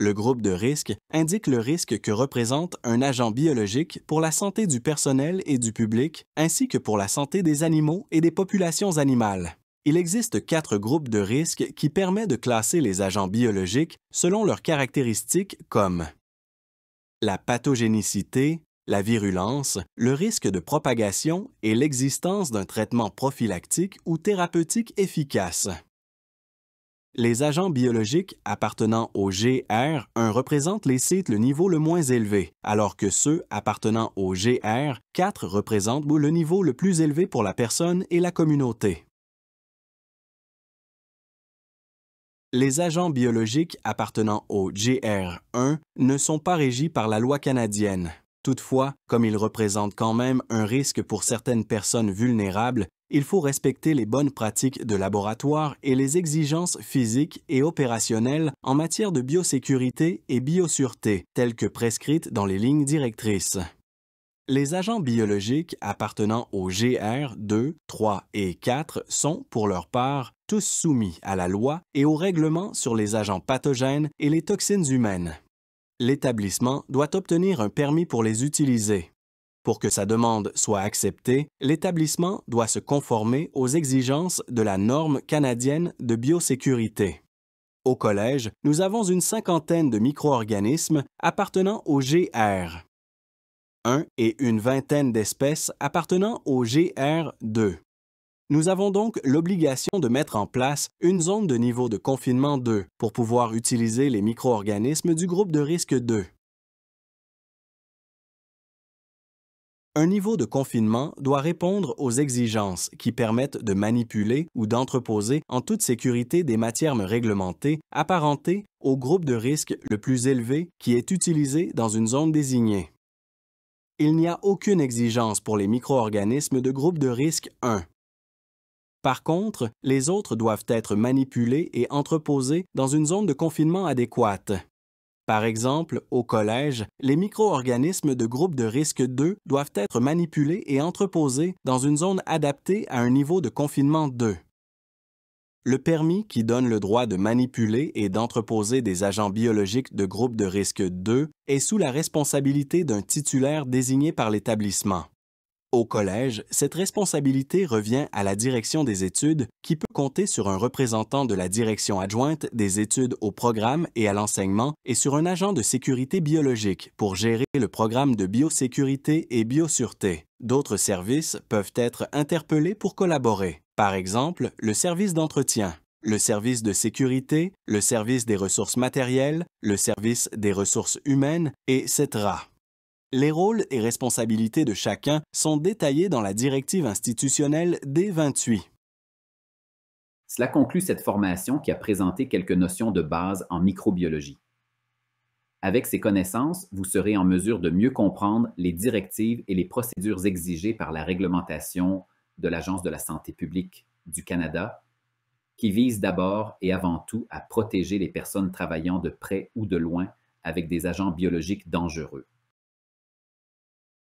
Le groupe de risque indique le risque que représente un agent biologique pour la santé du personnel et du public, ainsi que pour la santé des animaux et des populations animales. Il existe 4 groupes de risques qui permettent de classer les agents biologiques selon leurs caractéristiques comme la pathogénicité, la virulence, le risque de propagation et l'existence d'un traitement prophylactique ou thérapeutique efficace. Les agents biologiques appartenant au GR1 représentent les sites le niveau le moins élevé, alors que ceux appartenant au GR4 représentent le niveau le plus élevé pour la personne et la communauté. Les agents biologiques appartenant au GR1 ne sont pas régis par la loi canadienne. Toutefois, comme ils représentent quand même un risque pour certaines personnes vulnérables, il faut respecter les bonnes pratiques de laboratoire et les exigences physiques et opérationnelles en matière de biosécurité et biosûreté, telles que prescrites dans les lignes directrices. Les agents biologiques appartenant au GR2, 3 et 4 sont, pour leur part, tous soumis à la loi et au règlement sur les agents pathogènes et les toxines humaines. L'établissement doit obtenir un permis pour les utiliser. Pour que sa demande soit acceptée, l'établissement doit se conformer aux exigences de la norme canadienne de biosécurité. Au collège, nous avons une 50aine de micro-organismes appartenant au GR1 et une 20aine d'espèces appartenant au GR2. Nous avons donc l'obligation de mettre en place une zone de niveau de confinement 2 pour pouvoir utiliser les micro-organismes du groupe de risque 2. Un niveau de confinement doit répondre aux exigences qui permettent de manipuler ou d'entreposer en toute sécurité des matières réglementées apparentées au groupe de risque le plus élevé qui est utilisé dans une zone désignée. Il n'y a aucune exigence pour les micro-organismes de groupe de risque 1. Par contre, les autres doivent être manipulés et entreposés dans une zone de confinement adéquate. Par exemple, au collège, les micro-organismes de groupe de risque 2 doivent être manipulés et entreposés dans une zone adaptée à un niveau de confinement 2. Le permis qui donne le droit de manipuler et d'entreposer des agents biologiques de groupe de risque 2 est sous la responsabilité d'un titulaire désigné par l'établissement. Au collège, cette responsabilité revient à la direction des études qui peut compter sur un représentant de la direction adjointe des études au programme et à l'enseignement et sur un agent de sécurité biologique pour gérer le programme de biosécurité et biosûreté. D'autres services peuvent être interpellés pour collaborer. Par exemple, le service d'entretien, le service de sécurité, le service des ressources matérielles, le service des ressources humaines, etc. Les rôles et responsabilités de chacun sont détaillés dans la directive institutionnelle D28. Cela conclut cette formation qui a présenté quelques notions de base en microbiologie. Avec ces connaissances, vous serez en mesure de mieux comprendre les directives et les procédures exigées par la réglementation de l'Agence de la santé publique du Canada, qui vise d'abord et avant tout à protéger les personnes travaillant de près ou de loin avec des agents biologiques dangereux.